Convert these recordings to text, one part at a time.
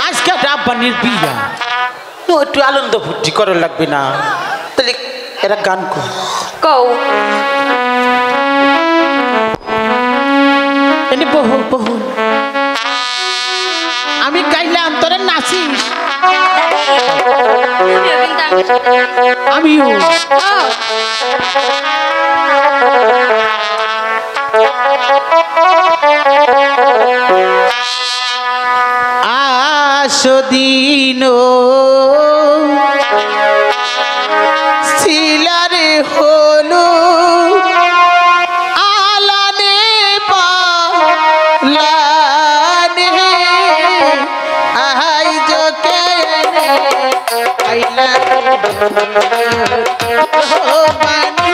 আজকে আব্বানির বিয়া তো একটু আনন্দ ফুর্তি করার লাগবে না তাহলে এরা গান কও বহু বহু আমি গাইলাম তোরা নাচিস আমিও আসদিন শিলারে হলো আলানে পালানে আহাই জকে আইলা বানি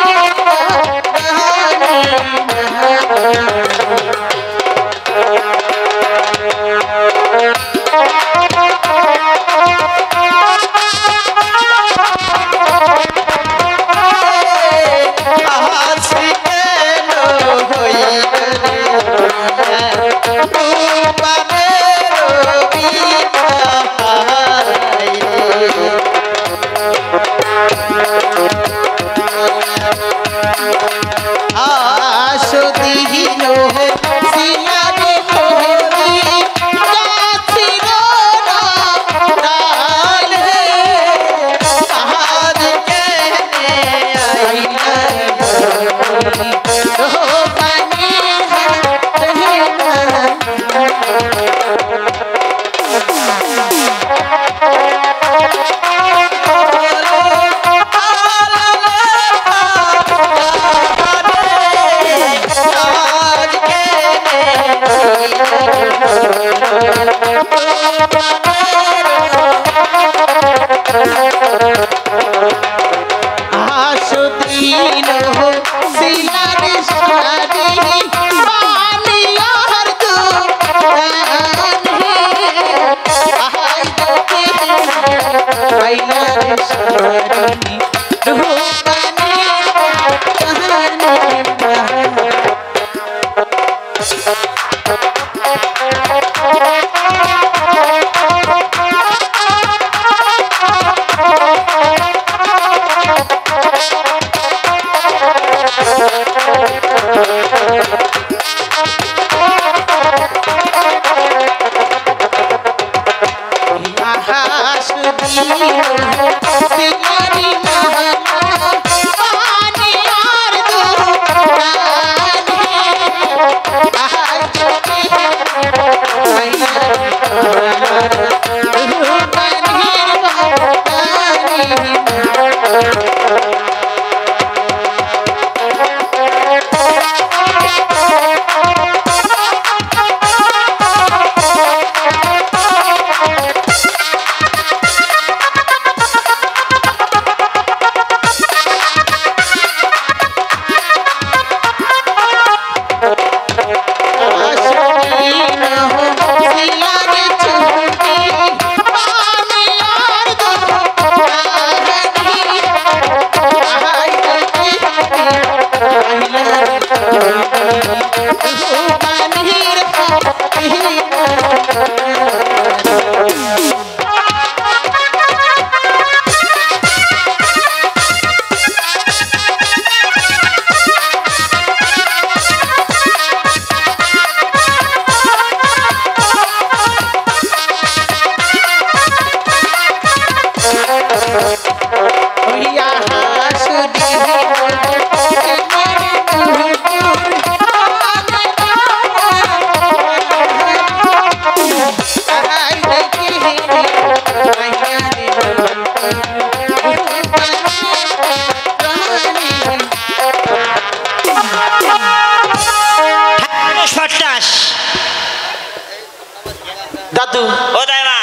দাদু ও দাইমা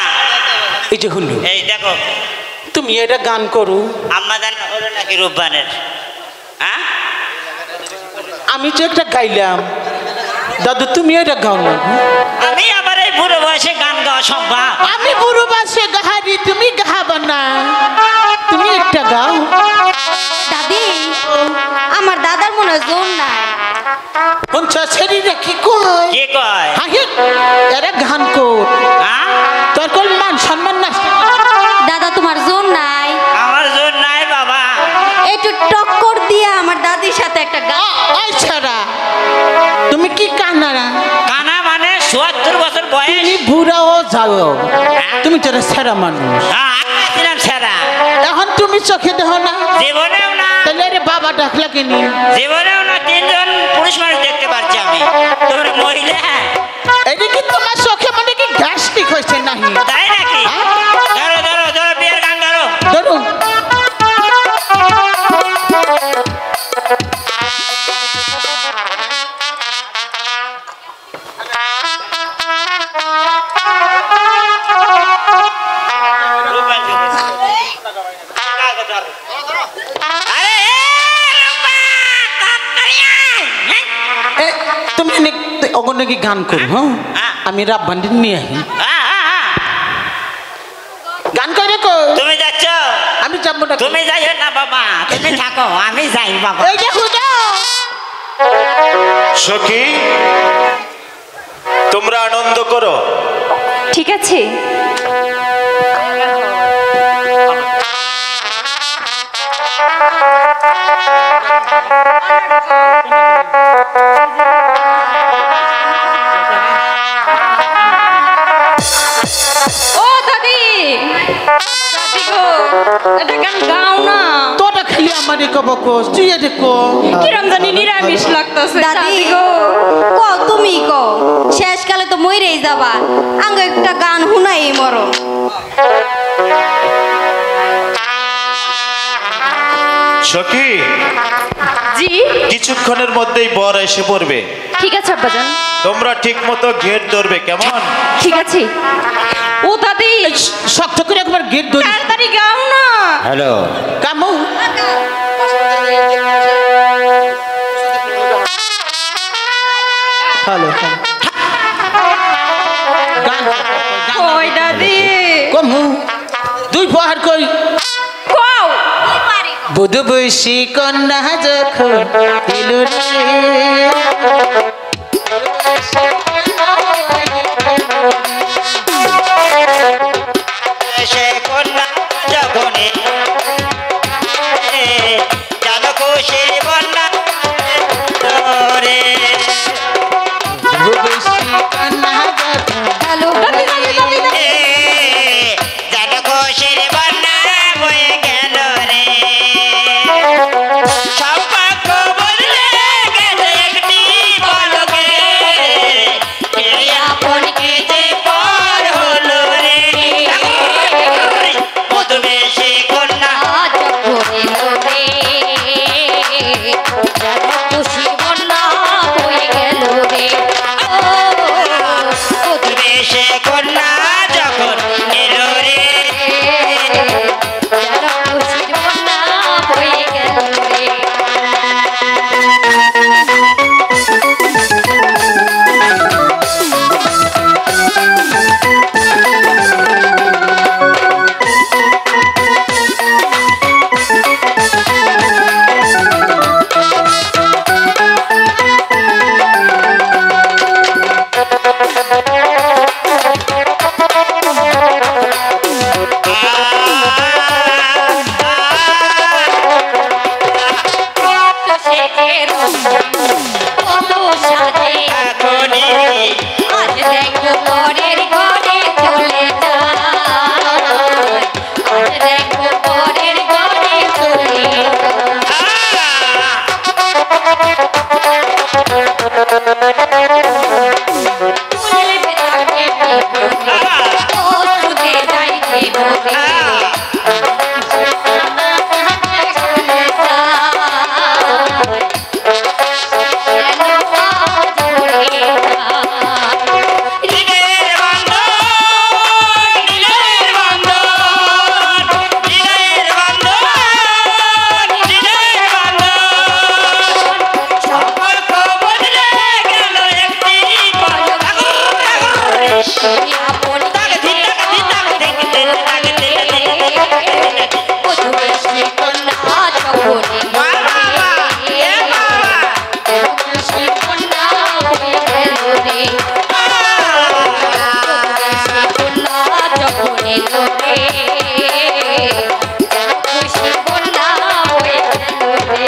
এই যে হুলু এই দেখো তুমি এটা গান করো আম্মা জান হলো নাকি রূপবানের হ্যাঁ আমি তো একটা গাইলাম দাদু তুমি এটা গাও না আমি আবার এই বুড়ো বয়সে গান গাওয়া সম্ভব আমি বুড়ো বাসে গাহারি তুমি গাহাবা না তুমি একটা গাও দাদি আমার দাদার মনে হয় জোর নাই পঞ্চাশ ছেড়িরা কি কয় কে কয় হাহি এরা গান কর হ্যাঁ তোর কোন মান সম্মান না দাদা তোমার জোর নাই আমার জোর নাই বাবা একটু টক্কর দিয়ে আমার দাদির সাথে একটা গান ওই ছাড়া তুমি কি কানারা কানা মানে ৭৪ বছর বয়স তুমি বুড়াও যাও তুমি তোরা সেরা মানুষ হ্যাঁ আমি ছিলাম সেরা এখন তুমি চোখে দেখো না জীবনেও না তাহলে রে বাবা ডাকলা কিনি জীবনেও না ৩ জন পুরুষ মানুষ দেখতে পাচ্ছি আমি তোমরা মহিলা এটা কি তোমার চোখে মানে কি গ্যাস্ট্রিক হয়েছে নাহি তাই নাকি ধরো ধরো ধরো বিয়ের গান ধরো ধরুন তুমি ওখানে কি গান করো হ্যাঁ আমি রাব বান্ডি নিয়ে আহি গান করে কো তুমি যাচ্ছ আমি যাবো না তুমি যাইও না বাবা তুমি থাকো আমি যাই বাবা এই যে হুদা সখী তোমরা আনন্দ করো ঠিক আছে ও দাদি দাদি গো এটা গান গাও না তোটা খালি আমারে কব কোস তুই এটা কো কিরম জানি নিরামিষ লাগতেছে দাদি গো কও তুমি কও শেষকালে তো মইরেই যাবা আঙ্গ একটা গান শুনাই মরো সখী জি কিছুক্ষণের মধ্যেই বর এসে পড়বে ঠিক আছে আব্বাজান তোমরা ঠিক মতো গেট ধরবে কেমন ঠিক আছে ও দাদি শক্ত করে একবার গেট ধরি তাড়াতাড়ি গাও না হ্যালো কামু হ্যালো গান ওই দাদি কমু দুই পাহাড় কই কও বুধ বৈশী কন্যা যখন দিল সে কন্যা যখন জানো খুশির বন্যা রে বুধ বৈশী কন্যা যখন হ্যালো দাদি দাদি দাদি দাদি জানো খুশির বন্যা বয়ে গেল রে সৌভাগ্য বদলে গেছে একটি পলকে কে আপন কে যে পর হলো রে মধুবেশী কন্যা মধুবেশী কন্যা যখন এলো রে গেল রে যেন খুশি বন্যা হয়ে গেল রে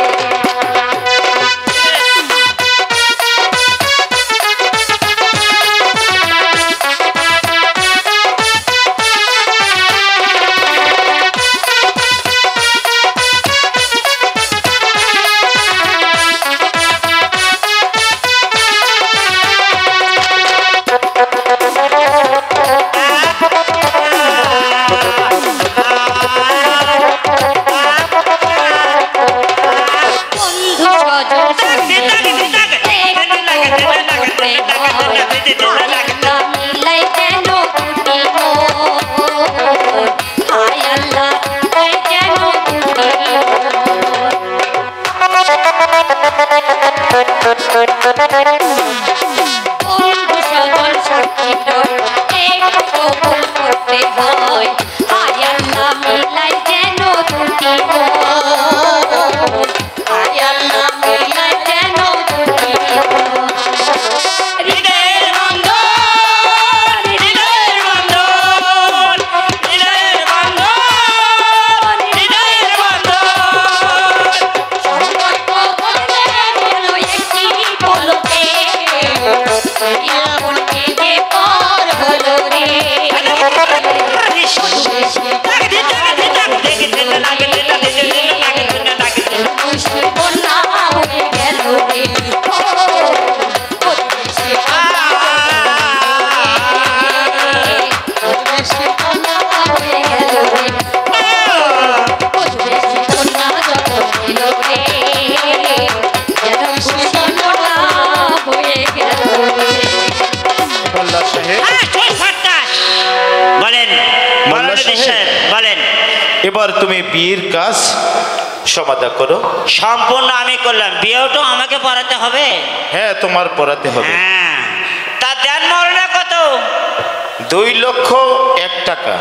এবার তুমি বিয়ের কাজ সমাধা করো। সম্পূর্ণ আমি করলাম, বিয়েও তো আমাকে পড়াতে হবে। হ্যাঁ, তোমার পড়াতে হবে। হ্যাঁ, তা দেন মরনা কত? 2,01,000 টাকা।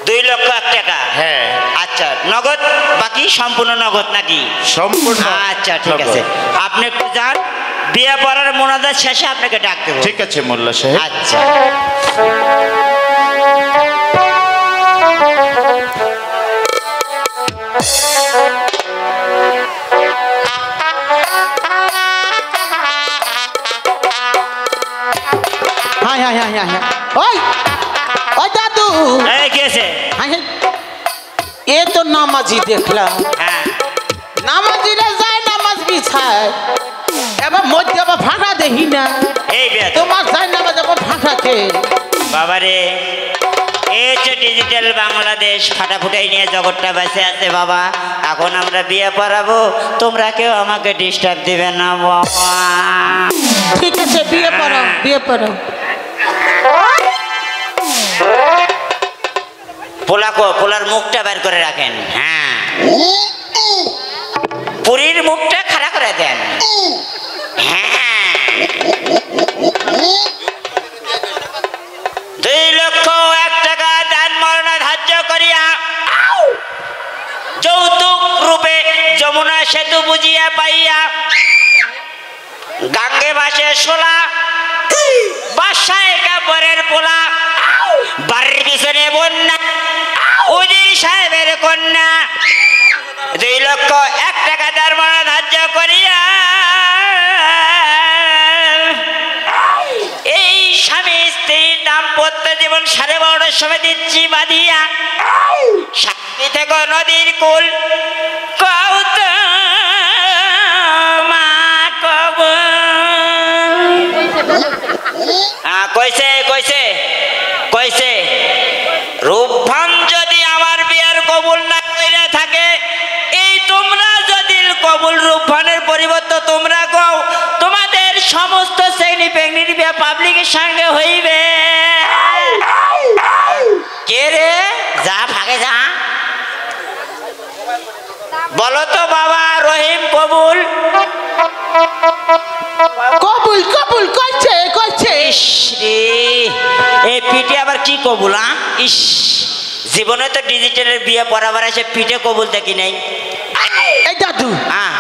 2,01,000 টাকা? হ্যাঁ। আচ্ছা, নগদ? বাকি সম্পূর্ণ নগদ নাকি? সম্পূর্ণ। আচ্ছা, ঠিক আছে, আপনি একটু যান, বিয়ে পড়ার মোনাজাত শেষে আপনাকে ডাক দেবো। ঠিক আছে মোল্লা সাহেব। আচ্ছা। হাই হাই হাই হাই ওই ওই দাদু এই কি আছে? হাই হাই এ তো নামাজি দেখলাম। হ্যাঁ, নামাজিরা যায় নামাজ বিছায়, এবার মধ্যে আবার ভাড়া দেখি না। এই বিয়ে তোমার যায় নামাজ আবার ভাড়াকে। বাবারে, এই যে ডিজিটাল বাংলাদেশ ফাটাফুটাই নিয়ে জগৎটা বেঁচে আছে বাবা। এখন আমরা বিয়ে পড়াবো, তোমরা কেউ আমাকে ডিস্টার্ব দিবে না বাবা। ঠিক আছে, বিয়ে পড়াও, বিয়ে পড়াও। পোলার মুখটা বের করে রাখেন। হ্যাঁ, পুরীর মুখটা খাড়া করে দেন। হ্যাঁ, 2,01,000 টাকা দান মরণা ধার্য করিয়া যৌতুক রূপে যমুনা সেতু বুঝিয়া পাইয়া গাঙ্গে ভাসে শোলা, বাসায় কাপড়ের পোলা, বাড়ির পিছনে বন্যা, উজির সাহেবের কন্যা, 2,01,000 টাকা দান মরণা ধার্য করিয়া এই স্বামী স্ত্রীর দাম্পত্য জীবন 12:30 সময় দিচ্ছি বাঁধিয়া, সাক্ষী থেকে নদীর কুল কৌত মা কব। কইছে কইছে কইছে রূপভান যদি আমার বিয়ের কবুল না করে থাকে, এই তোমরা যদি কবুল রূপভানের পরিবর্তে তোমরা কও, তোমাদের সমস্ত শ্রেণী পেগনির বিয়ে পাবলিকের সঙ্গে হইবে। কে রে? যা ভাগে যা, বলো তো বাবা। রহিম কবুল? কবুল কবুল কইছে কইছে। ইস রে, এই পিঠে আবার কি কবুল? ইস, জীবনে তো ডিজিটালের বিয়ে পড়াবার আছে, পিঠে কবুল দেখি নাই। এই দাদু, হ্যাঁ,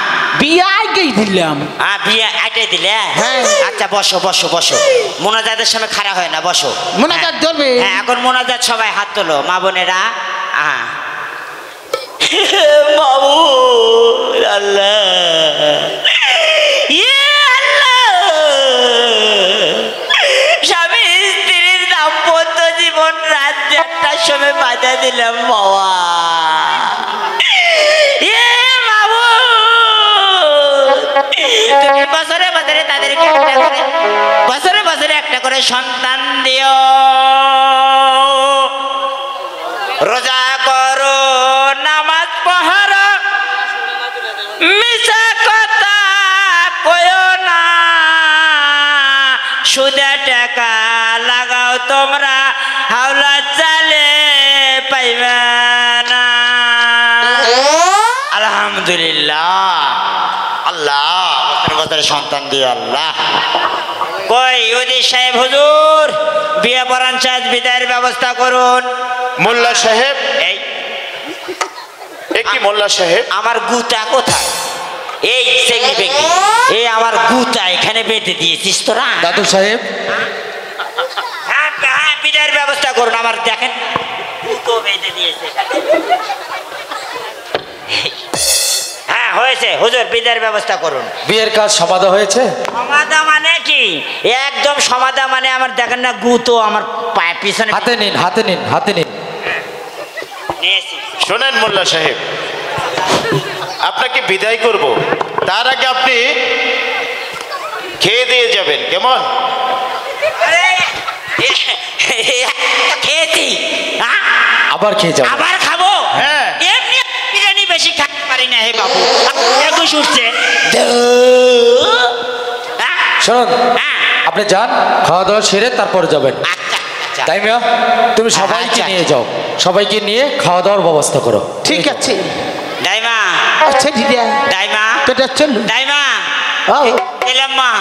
বিয়ে আগেই দিলাম। বিয়ে আইটে দিলে? হ্যাঁ। আচ্ছা বসো বসো বসো, মোনাজাতের সময় খাড়া হয় না, বসো। মোনাজাত ধরবে? হ্যাঁ এখন মোনাজাত, সবাই হাত তোলো মা বোনেরা। বাবু আল্লাহ, ইয়ে আল্লাহ, স্বামী স্ত্রীর দাম্পত্য জীবন রাত 1টার সময় বাধা দিলাম বাবা। ইয়ে বাবু, তুমি বছরে বছরে তাদেরকে একটা করে, বছরে বছরে একটা করে সন্তান দিও, রোজা করো, নামাজ পড়ো, মিছা কথা কইও না, সুদে টাকা লাগাও তোমরা, হাওলা চালে পাইবে না। আলহামদুলিল্লাহ, আল্লাহ বছরে বছরে সন্তান দিও আল্লাহ। কই ওদি সাহেব হুজুর, বিয়ে পড়ান চাঁদ, বিদায়ের ব্যবস্থা করুন। মোল্লা সাহেব, কি মোল্লা সাহেব? আমার গুতা কোথায়? এই সেঙ্গি বেঙ্গি, এই আমার গুতা এখানে বেঁধে দিয়েছিস তোরা? দাদু সাহেব, হ্যাঁ হ্যাঁ, বিদায়ের ব্যবস্থা করুন। আমার দেখেন গুতো বেঁধে দিয়েছে এখানে। হ্যাঁ হয়েছে হুজুর, বিদায়ের ব্যবস্থা করুন। বিয়ের কাজ সমাধা হয়েছে? সমাধা মানে কি? একদম সমাধা মানে আমার দেখেন না গুতো আমার পায়ে পিছনে। হাতে নিন, হাতে নিন, হাতে নিন। নিয়েছি। শোনেন মোল্লা সাহেব, আপনাকে বিদায় করব, তার আগে আপনি খেয়ে দিয়ে যাবেন, কেমন? খেয়েছি, আবার খেয়ে যাও। আবার খাবো? হ্যাঁ। এমনি বিরিয়ানি বেশি খাইতে পারি না হে বাবু, একুশ উঠছে। শুনুন, আপনি যান, খাওয়া দাওয়া সেরে তারপরে যাবেন। আচ্ছা আচ্ছা। তাই মিয়া, তুমি সবাইকে আচ্ছা। নিয়ে যাও, সবাইকে নিয়ে খাওয়া দাওয়ার ব্যবস্থা করো। ঠিক আছে। দাইমা, আচ্ছা দিদা, দাইমা, তোটা চল। দাইমা, ও এলাম মা।